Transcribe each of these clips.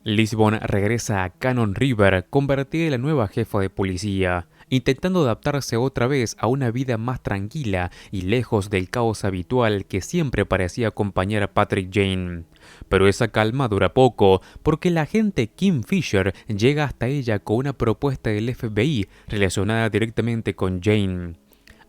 Lisbon regresa a Cannon River, convertida en la nueva jefa de policía, intentando adaptarse otra vez a una vida más tranquila y lejos del caos habitual que siempre parecía acompañar a Patrick Jane. Pero esa calma dura poco, porque el agente Kim Fisher llega hasta ella con una propuesta del FBI relacionada directamente con Jane.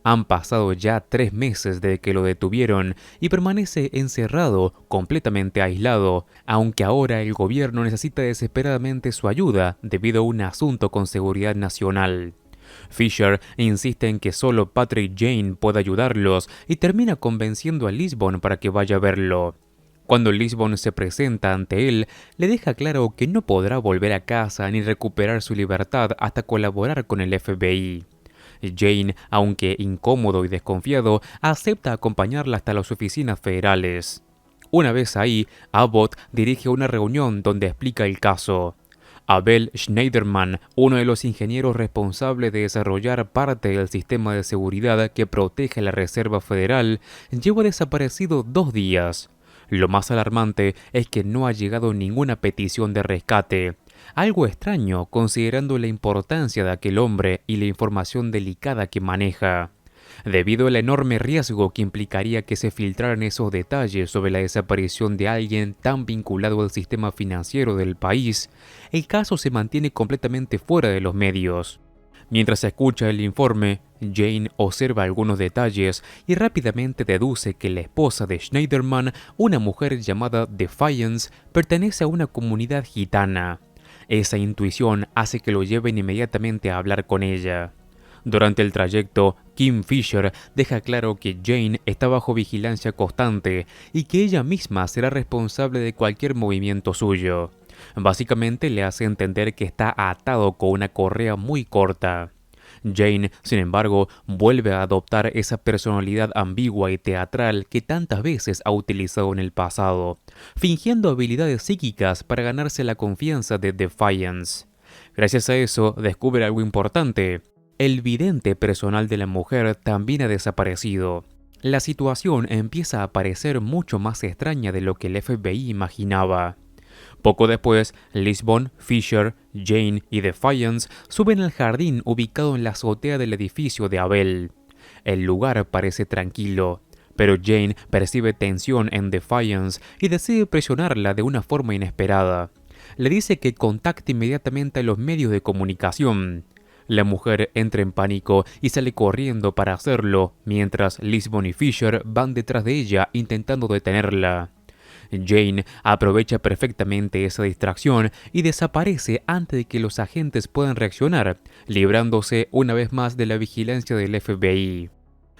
Han pasado ya 3 meses desde que lo detuvieron y permanece encerrado, completamente aislado, aunque ahora el gobierno necesita desesperadamente su ayuda debido a un asunto con seguridad nacional. Fisher insiste en que solo Patrick Jane puede ayudarlos y termina convenciendo a Lisbon para que vaya a verlo. Cuando Lisbon se presenta ante él, le deja claro que no podrá volver a casa ni recuperar su libertad hasta colaborar con el FBI. Jane, aunque incómodo y desconfiado, acepta acompañarla hasta las oficinas federales. Una vez ahí, Abbott dirige una reunión donde explica el caso. Abel Schneiderman, uno de los ingenieros responsables de desarrollar parte del sistema de seguridad que protege la Reserva Federal, lleva desaparecido 2 días. Lo más alarmante es que no ha llegado ninguna petición de rescate. Algo extraño considerando la importancia de aquel hombre y la información delicada que maneja. Debido al enorme riesgo que implicaría que se filtraran esos detalles sobre la desaparición de alguien tan vinculado al sistema financiero del país, el caso se mantiene completamente fuera de los medios. Mientras escucha el informe, Jane observa algunos detalles y rápidamente deduce que la esposa de Schneiderman, una mujer llamada Defiance, pertenece a una comunidad gitana. Esa intuición hace que lo lleven inmediatamente a hablar con ella. Durante el trayecto, Kim Fisher deja claro que Jane está bajo vigilancia constante y que ella misma será responsable de cualquier movimiento suyo. Básicamente le hace entender que está atado con una correa muy corta. Jane, sin embargo, vuelve a adoptar esa personalidad ambigua y teatral que tantas veces ha utilizado en el pasado, fingiendo habilidades psíquicas para ganarse la confianza de Defiance. Gracias a eso, descubre algo importante. El vidente personal de la mujer también ha desaparecido. La situación empieza a parecer mucho más extraña de lo que el FBI imaginaba. Poco después, Lisbon, Fisher, Jane y Defiance suben al jardín ubicado en la azotea del edificio de Abel. El lugar parece tranquilo, pero Jane percibe tensión en Defiance y decide presionarla de una forma inesperada. Le dice que contacte inmediatamente a los medios de comunicación. La mujer entra en pánico y sale corriendo para hacerlo, mientras Lisbon y Fisher van detrás de ella intentando detenerla. Jane aprovecha perfectamente esa distracción y desaparece antes de que los agentes puedan reaccionar, librándose una vez más de la vigilancia del FBI.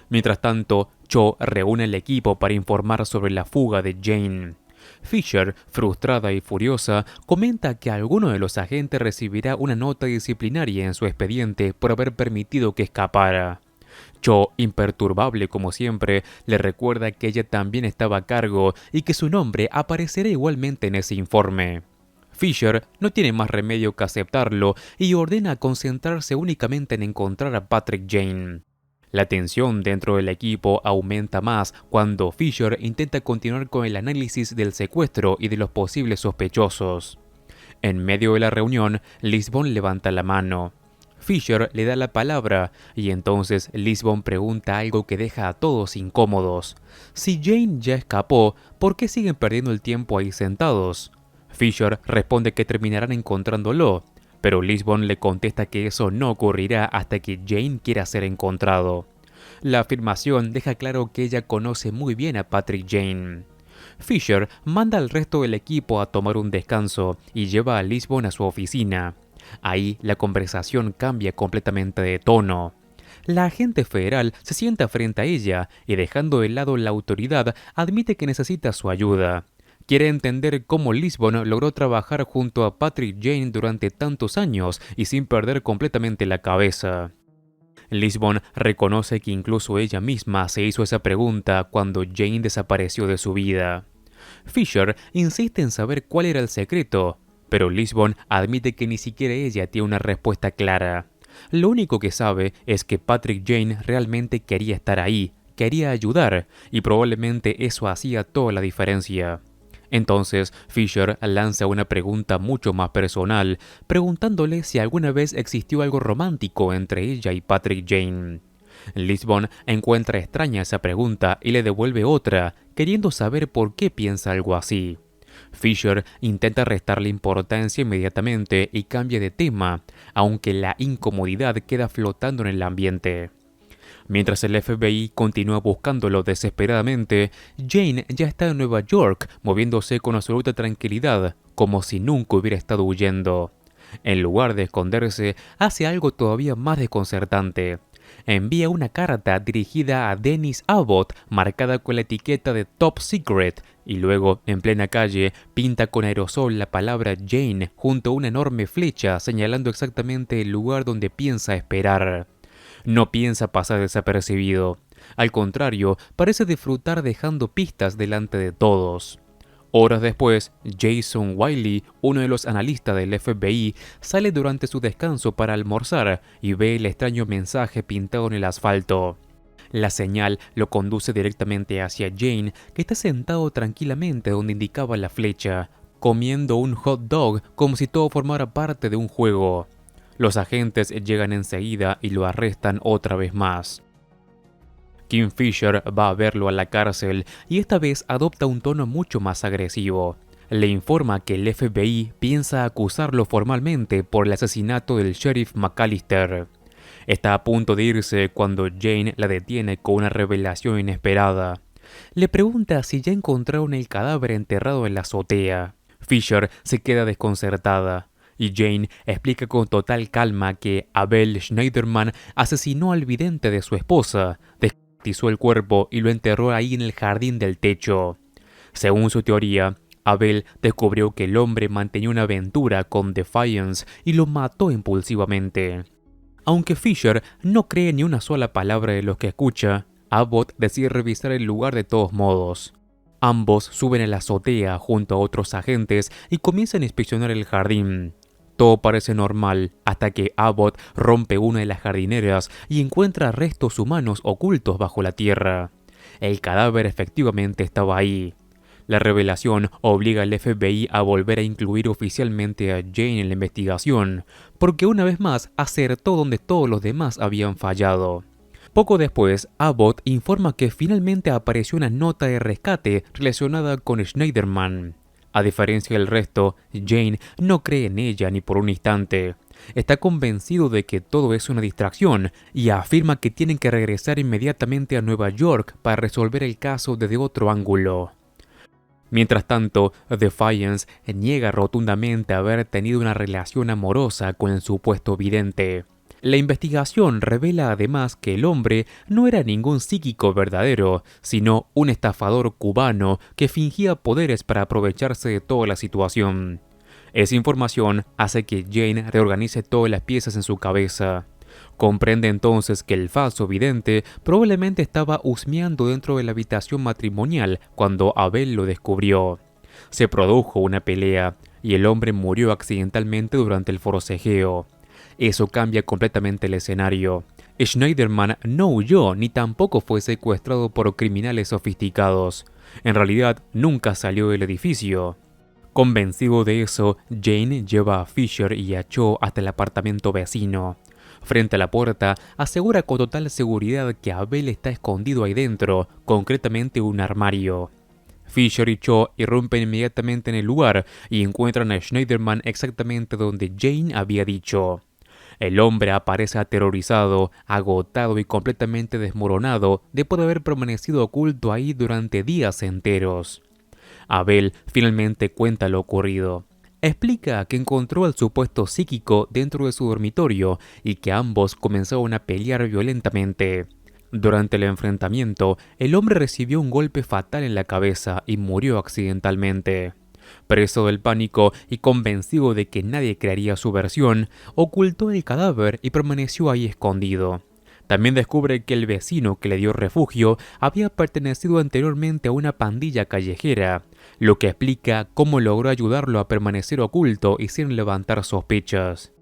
Mientras tanto, Cho reúne el equipo para informar sobre la fuga de Jane. Fisher, frustrada y furiosa, comenta que alguno de los agentes recibirá una nota disciplinaria en su expediente por haber permitido que escapara. Cho, imperturbable como siempre, le recuerda que ella también estaba a cargo y que su nombre aparecerá igualmente en ese informe. Fisher no tiene más remedio que aceptarlo y ordena concentrarse únicamente en encontrar a Patrick Jane. La tensión dentro del equipo aumenta más cuando Fisher intenta continuar con el análisis del secuestro y de los posibles sospechosos. En medio de la reunión, Lisbon levanta la mano. Fisher le da la palabra y entonces Lisbon pregunta algo que deja a todos incómodos. Si Jane ya escapó, ¿por qué siguen perdiendo el tiempo ahí sentados? Fisher responde que terminarán encontrándolo, pero Lisbon le contesta que eso no ocurrirá hasta que Jane quiera ser encontrado. La afirmación deja claro que ella conoce muy bien a Patrick Jane. Fisher manda al resto del equipo a tomar un descanso y lleva a Lisbon a su oficina. Ahí la conversación cambia completamente de tono. La agente federal se sienta frente a ella y, dejando de lado la autoridad, admite que necesita su ayuda. Quiere entender cómo Lisbon logró trabajar junto a Patrick Jane durante tantos años y sin perder completamente la cabeza. Lisbon reconoce que incluso ella misma se hizo esa pregunta cuando Jane desapareció de su vida. Fisher insiste en saber cuál era el secreto, pero Lisbon admite que ni siquiera ella tiene una respuesta clara. Lo único que sabe es que Patrick Jane realmente quería estar ahí, quería ayudar, y probablemente eso hacía toda la diferencia. Entonces, Fisher lanza una pregunta mucho más personal, preguntándole si alguna vez existió algo romántico entre ella y Patrick Jane. Lisbon encuentra extraña esa pregunta y le devuelve otra, queriendo saber por qué piensa algo así. Fisher intenta restarle importancia inmediatamente y cambia de tema, aunque la incomodidad queda flotando en el ambiente. Mientras el FBI continúa buscándolo desesperadamente, Jane ya está en Nueva York, moviéndose con absoluta tranquilidad, como si nunca hubiera estado huyendo. En lugar de esconderse, hace algo todavía más desconcertante. Envía una carta dirigida a Dennis Abbott, marcada con la etiqueta de Top Secret, y luego, en plena calle, pinta con aerosol la palabra Jane junto a una enorme flecha señalando exactamente el lugar donde piensa esperar. No piensa pasar desapercibido. Al contrario, parece disfrutar dejando pistas delante de todos. Horas después, Jason Wiley, uno de los analistas del FBI, sale durante su descanso para almorzar y ve el extraño mensaje pintado en el asfalto. La señal lo conduce directamente hacia Jane, que está sentado tranquilamente donde indicaba la flecha, comiendo un hot dog como si todo formara parte de un juego. Los agentes llegan enseguida y lo arrestan otra vez más. Kim Fisher va a verlo a la cárcel y esta vez adopta un tono mucho más agresivo. Le informa que el FBI piensa acusarlo formalmente por el asesinato del sheriff McAllister. Está a punto de irse cuando Jane la detiene con una revelación inesperada. Le pregunta si ya encontraron el cadáver enterrado en la azotea. Fisher se queda desconcertada y Jane explica con total calma que Abel Schneiderman asesinó al vidente de su esposa, descuartizó el cuerpo y lo enterró ahí en el jardín del techo. Según su teoría, Abel descubrió que el hombre mantenía una aventura con Defiance y lo mató impulsivamente. Aunque Fisher no cree ni una sola palabra de lo que escucha, Abbott decide revisar el lugar de todos modos. Ambos suben a la azotea junto a otros agentes y comienzan a inspeccionar el jardín. Todo parece normal hasta que Abbott rompe una de las jardineras y encuentra restos humanos ocultos bajo la tierra. El cadáver efectivamente estaba ahí. La revelación obliga al FBI a volver a incluir oficialmente a Jane en la investigación, porque una vez más acertó donde todos los demás habían fallado. Poco después, Abbott informa que finalmente apareció una nota de rescate relacionada con Schneiderman. A diferencia del resto, Jane no cree en ella ni por un instante. Está convencido de que todo es una distracción y afirma que tienen que regresar inmediatamente a Nueva York para resolver el caso desde otro ángulo. Mientras tanto, Defiance niega rotundamente haber tenido una relación amorosa con el supuesto vidente. La investigación revela además que el hombre no era ningún psíquico verdadero, sino un estafador cubano que fingía poderes para aprovecharse de toda la situación. Esa información hace que Jane reorganice todas las piezas en su cabeza. Comprende entonces que el falso vidente probablemente estaba husmeando dentro de la habitación matrimonial cuando Abel lo descubrió. Se produjo una pelea y el hombre murió accidentalmente durante el forcejeo. Eso cambia completamente el escenario. Schneiderman no huyó ni tampoco fue secuestrado por criminales sofisticados. En realidad, nunca salió del edificio. Convencido de eso, Jane lleva a Fisher y a Cho hasta el apartamento vecino. Frente a la puerta, asegura con total seguridad que Abel está escondido ahí dentro, concretamente un armario. Fisher y Cho irrumpen inmediatamente en el lugar y encuentran a Schneiderman exactamente donde Jane había dicho. El hombre aparece aterrorizado, agotado y completamente desmoronado después de haber permanecido oculto ahí durante días enteros. Abel finalmente cuenta lo ocurrido. Explica que encontró al supuesto psíquico dentro de su dormitorio y que ambos comenzaron a pelear violentamente. Durante el enfrentamiento, el hombre recibió un golpe fatal en la cabeza y murió accidentalmente. Preso del pánico y convencido de que nadie creería su versión, ocultó el cadáver y permaneció ahí escondido. También descubre que el vecino que le dio refugio había pertenecido anteriormente a una pandilla callejera, lo que explica cómo logró ayudarlo a permanecer oculto y sin levantar sospechas.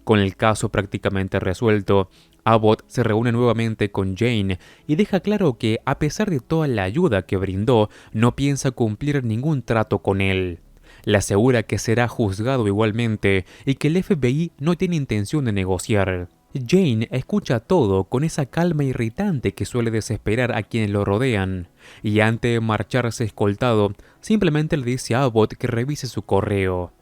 Con el caso prácticamente resuelto, Abbott se reúne nuevamente con Jane y deja claro que, a pesar de toda la ayuda que brindó, no piensa cumplir ningún trato con él. Le asegura que será juzgado igualmente y que el FBI no tiene intención de negociar. Jane escucha todo con esa calma irritante que suele desesperar a quienes lo rodean, y antes de marcharse escoltado, simplemente le dice a Abbott que revise su correo.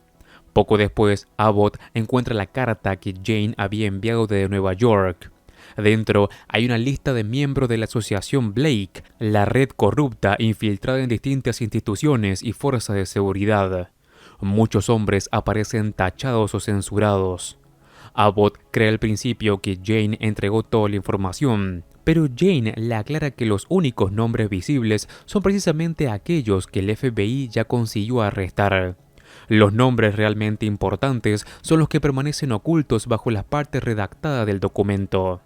Poco después, Abbott encuentra la carta que Jane había enviado desde Nueva York. Dentro hay una lista de miembros de la asociación Blake, la red corrupta infiltrada en distintas instituciones y fuerzas de seguridad. Muchos hombres aparecen tachados o censurados. Abbott cree al principio que Jane entregó toda la información, pero Jane le aclara que los únicos nombres visibles son precisamente aquellos que el FBI ya consiguió arrestar. Los nombres realmente importantes son los que permanecen ocultos bajo las partes redactadas del documento.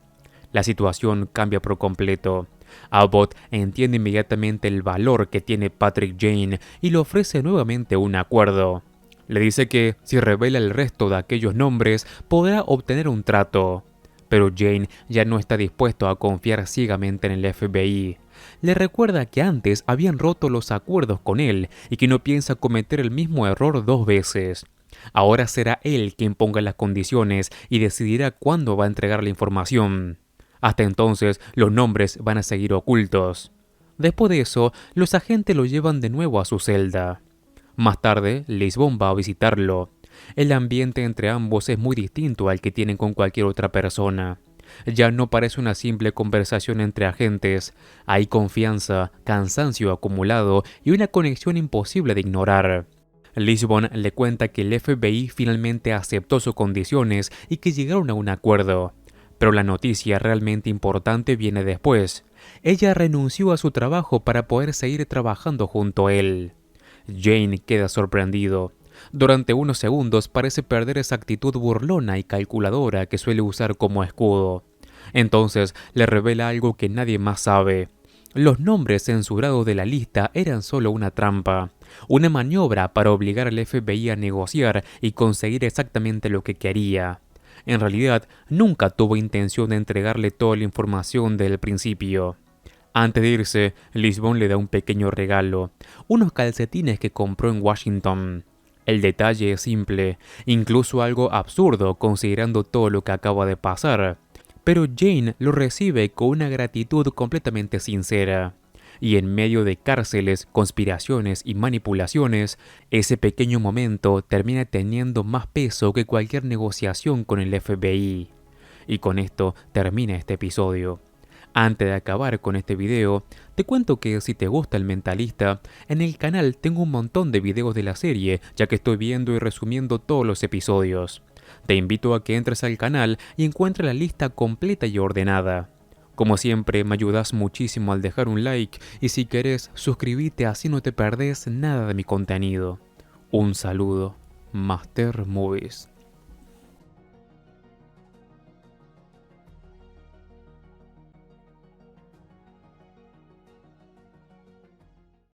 La situación cambia por completo. Abbott entiende inmediatamente el valor que tiene Patrick Jane y le ofrece nuevamente un acuerdo. Le dice que, si revela el resto de aquellos nombres, podrá obtener un trato. Pero Jane ya no está dispuesto a confiar ciegamente en el FBI. Le recuerda que antes habían roto los acuerdos con él y que no piensa cometer el mismo error 2 veces. Ahora será él quien ponga las condiciones y decidirá cuándo va a entregar la información. Hasta entonces, los nombres van a seguir ocultos. Después de eso, los agentes lo llevan de nuevo a su celda. Más tarde, Lisbon va a visitarlo. El ambiente entre ambos es muy distinto al que tienen con cualquier otra persona. Ya no parece una simple conversación entre agentes. Hay confianza, cansancio acumulado y una conexión imposible de ignorar. Lisbon le cuenta que el FBI finalmente aceptó sus condiciones y que llegaron a un acuerdo. Pero la noticia realmente importante viene después. Ella renunció a su trabajo para poder seguir trabajando junto a él. Jane queda sorprendido. Durante unos segundos parece perder esa actitud burlona y calculadora que suele usar como escudo. Entonces le revela algo que nadie más sabe. Los nombres censurados de la lista eran solo una trampa, una maniobra para obligar al FBI a negociar y conseguir exactamente lo que quería. En realidad, nunca tuvo intención de entregarle toda la información desde el principio. Antes de irse, Lisbon le da un pequeño regalo, unos calcetines que compró en Washington. El detalle es simple, incluso algo absurdo considerando todo lo que acaba de pasar, pero Jane lo recibe con una gratitud completamente sincera. Y en medio de cárceles, conspiraciones y manipulaciones, ese pequeño momento termina teniendo más peso que cualquier negociación con el FBI. Y con esto termina este episodio. Antes de acabar con este video, te cuento que si te gusta El Mentalista, en el canal tengo un montón de videos de la serie, ya que estoy viendo y resumiendo todos los episodios. Te invito a que entres al canal y encuentres la lista completa y ordenada. Como siempre, me ayudas muchísimo al dejar un like y si querés, suscríbete así no te perdés nada de mi contenido. Un saludo, Master Movies.